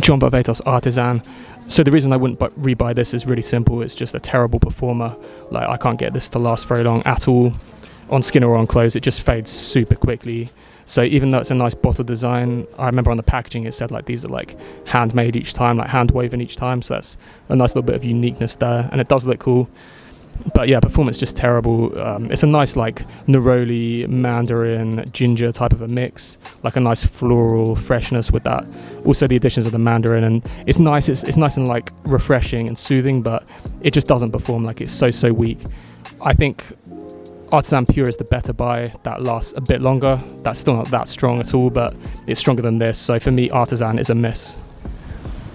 John Varvatos Artisan. So the reason I wouldn't rebuy this is really simple. It's just a terrible performer. Like, I can't get this to last very long at all. On skin or on clothes, it just fades super quickly. So even though it's a nice bottle design, I remember on the packaging it said like these are like handmade each time, like hand woven each time. So that's a nice little bit of uniqueness there, and it does look cool. But yeah, performance just terrible. It's a nice like neroli, mandarin, ginger type of a mix, like a nice floral freshness with that. Also the additions of the mandarin, and it's nice. It's nice and like refreshing and soothing, but it just doesn't perform. Like, it's so weak. I think Artisan Pure is the better buy. That lasts a bit longer. That's still not that strong at all, but it's stronger than this. So for me, Artisan is a miss.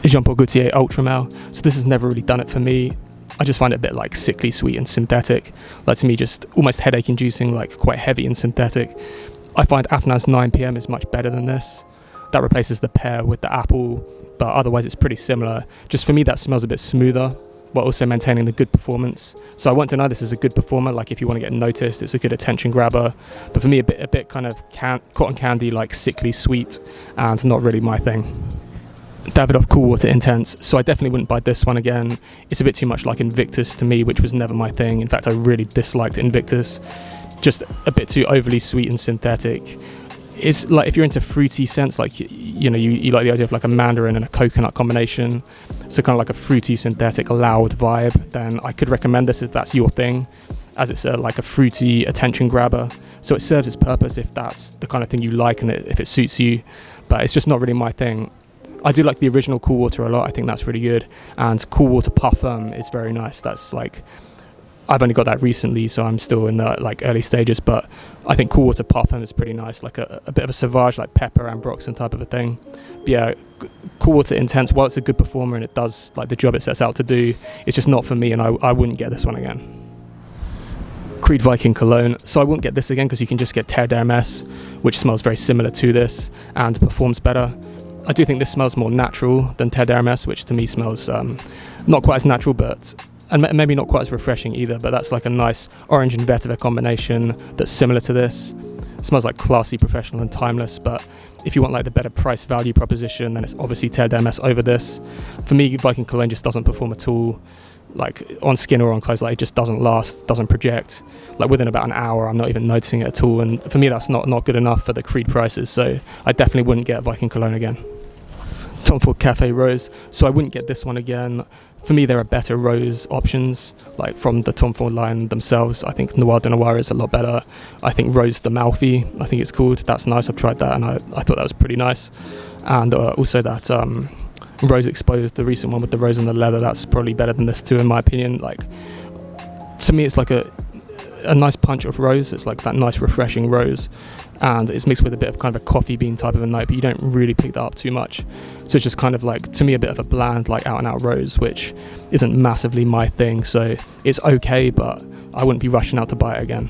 Jean-Paul Gaultier Ultra Male. So this has never really done it for me. I just find it a bit like sickly sweet and synthetic. Like, to me, just almost headache inducing, like quite heavy and synthetic. I find Aventus 9pm is much better than this. That replaces the pear with the apple, but otherwise it's pretty similar. Just for me, that smells a bit smoother, while also maintaining the good performance. So I won't deny this is a good performer. Like, if you want to get noticed, it's a good attention grabber. But for me, a bit kind of cotton candy, like sickly sweet, and not really my thing. Davidoff Cool Water Intense. So I definitely wouldn't buy this one again. It's a bit too much like Invictus to me, which was never my thing. In fact, I really disliked Invictus. Just a bit too overly sweet and synthetic. It's like, if you're into fruity scents, like, you know, you like the idea of like a mandarin and a coconut combination, so kind of like a fruity, synthetic, loud vibe, then I could recommend this if that's your thing, as it's like a fruity attention grabber. So it serves its purpose if that's the kind of thing you like and if it suits you, but it's just not really my thing. I do like the original Cool Water a lot. I think that's really good. And Cool Water Parfum is very nice. That's like, I've only got that recently, so I'm still in the like early stages, but I think Cool Water Parfum is pretty nice, like a bit of a sauvage, like pepper and ambroxan type of a thing. But yeah, Cool Water Intense, while it's a good performer and it does like the job it sets out to do, it's just not for me, and I wouldn't get this one again. Creed Viking Cologne. So I wouldn't get this again because you can just get Terre d'Hermès, which smells very similar to this and performs better. I do think this smells more natural than Terre d'Hermès, which to me smells not quite as natural, but and maybe not quite as refreshing either, but that's like a nice orange and vetiver combination that's similar to this. It smells like classy, professional and timeless, but if you want like the better price value proposition, then it's obviously Terre d'Hermès over this. For me, Viking Cologne just doesn't perform at all. Like, on skin or on clothes, like, it just doesn't last, doesn't project. Like, within about an hour, I'm not even noticing it at all, and for me that's not good enough for the Creed prices, so I definitely wouldn't get Viking Cologne again. Tom Ford Cafe Rose. So I wouldn't get this one again. For me, there are better rose options, like from the Tom Ford line themselves. I think Noir de Noir is a lot better. I think Rose d'Amalfi, I think it's called. That's nice. I've tried that, and I thought that was pretty nice. And also that Rose Exposed, the recent one with the rose and the leather, that's probably better than this too, in my opinion. Like, to me, it's like a nice punch of rose. It's like that nice refreshing rose, and it's mixed with a bit of kind of a coffee bean type of a note, but you don't really pick that up too much. So it's just kind of like, to me, a bit of a bland, like out and out rose, which isn't massively my thing. So it's okay, but I wouldn't be rushing out to buy it again.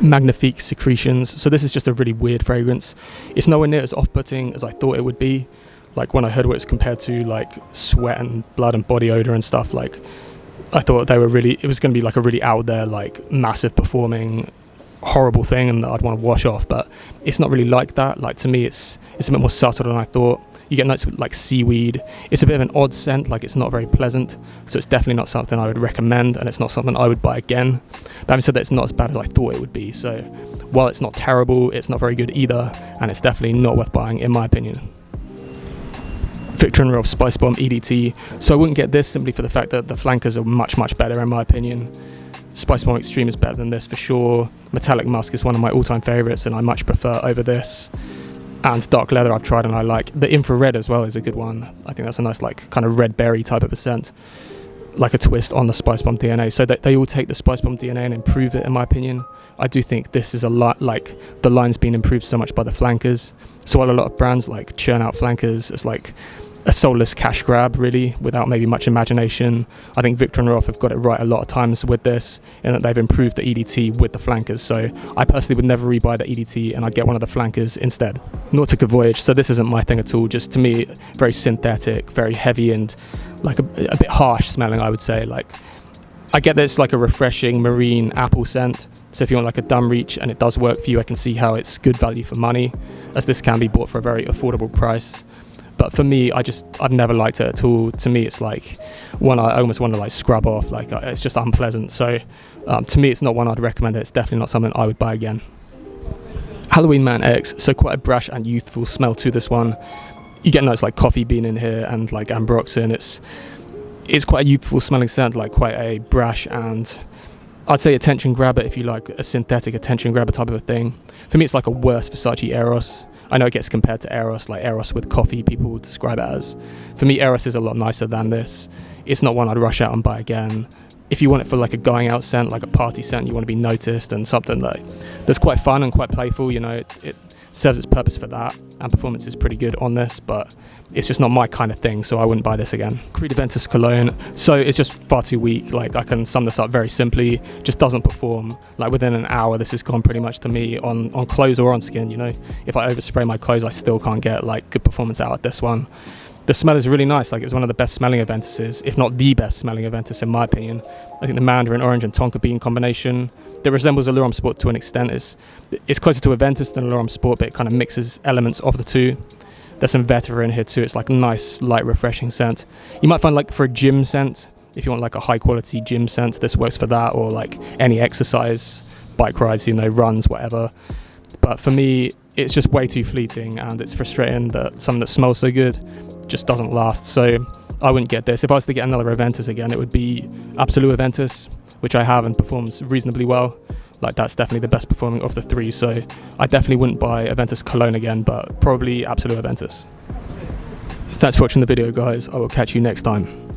Magnifique Secretions. So this is just a really weird fragrance. It's nowhere near as off-putting as I thought it would be. Like, when I heard what it's compared to, like sweat and blood and body odor and stuff, like, I thought it was going to be like a really out there, like massive performing horrible thing, and that I'd want to wash off, but it's not really like that. Like, to me, it's a bit more subtle than I thought. You get notes with like seaweed. It's a bit of an odd scent, like it's not very pleasant, so it's definitely not something I would recommend, and it's not something I would buy again. But having said that, it's not as bad as I thought it would be, so while it's not terrible, it's not very good either, and it's definitely not worth buying, in my opinion. Viktor&Rolf Spicebomb EDT. So I wouldn't get this simply for the fact that the flankers are much better, in my opinion. Spicebomb Extreme is better than this for sure. Metallic Musk is one of my all-time favourites, and I much prefer over this. And Dark Leather I've tried and I like. The Infrared as well is a good one. I think that's a nice, like, kind of red berry type of a scent, like a twist on the Spicebomb DNA. So they all take the Spicebomb DNA and improve it, in my opinion. I do think this is a lot, like, the line's been improved so much by the flankers. So while a lot of brands like churn out flankers as like a soulless cash grab, really, without maybe much imagination, I think Viktor&Rolf have got it right a lot of times with this, in that they've improved the EDT with the flankers. So I personally would never rebuy the EDT, and I'd get one of the flankers instead. Nautica Voyage. So this isn't my thing at all. Just, to me, very synthetic, very heavy, and like a bit harsh smelling, I would say. Like, I get this like a refreshing marine apple scent. So if you want like a dumb reach and it does work for you, I can see how it's good value for money, as this can be bought for a very affordable price. But for me, I've never liked it at all. To me, it's like one I almost want to like scrub off. Like it's just unpleasant. So to me, it's not one I'd recommend. It's definitely not something I would buy again. Halloween Man X. So quite a brash and youthful smell to this one. You get notes like coffee bean in here and like ambroxan. It's quite a youthful smelling scent, like quite a brash and I'd say attention grabber if you like a synthetic attention grabber type of a thing. For me, it's like a worse Versace Eros. I know it gets compared to Eros, like Eros with coffee, people describe it as. For me, Eros is a lot nicer than this. It's not one I'd rush out and buy again. If you want it for like a going out scent, like a party scent, you want to be noticed and something that's quite fun and quite playful, you know, it serves its purpose for that, and performance is pretty good on this, but it's just not my kind of thing, so I wouldn't buy this again. Creed Aventus Cologne. So it's just far too weak. Like I can sum this up very simply, just doesn't perform. Like within an hour, this has gone pretty much to me on clothes or on skin, you know. If I overspray my clothes, I still can't get like good performance out of this one. The smell is really nice. Like it's one of the best smelling Aventuses, if not the best smelling Aventus in my opinion. I think the mandarin orange and tonka bean combination that resembles a L'Homme Sport to an extent it's closer to Aventus than a L'Homme Sport, but it kind of mixes elements of the two. There's some vetiver in here too. It's like a nice, light, refreshing scent. You might find like for a gym scent, if you want like a high quality gym scent, this works for that, or like any exercise, bike rides, you know, runs, whatever. But for me, it's just way too fleeting, and it's frustrating that something that smells so good just doesn't last. So I wouldn't get this. If I was to get another Aventus again, it would be Absolute Aventus, which I have and performs reasonably well. Like that's definitely the best performing of the three, so I definitely wouldn't buy Aventus Cologne again, but probably Absolute Aventus. Thanks for watching the video, guys. I will catch you next time.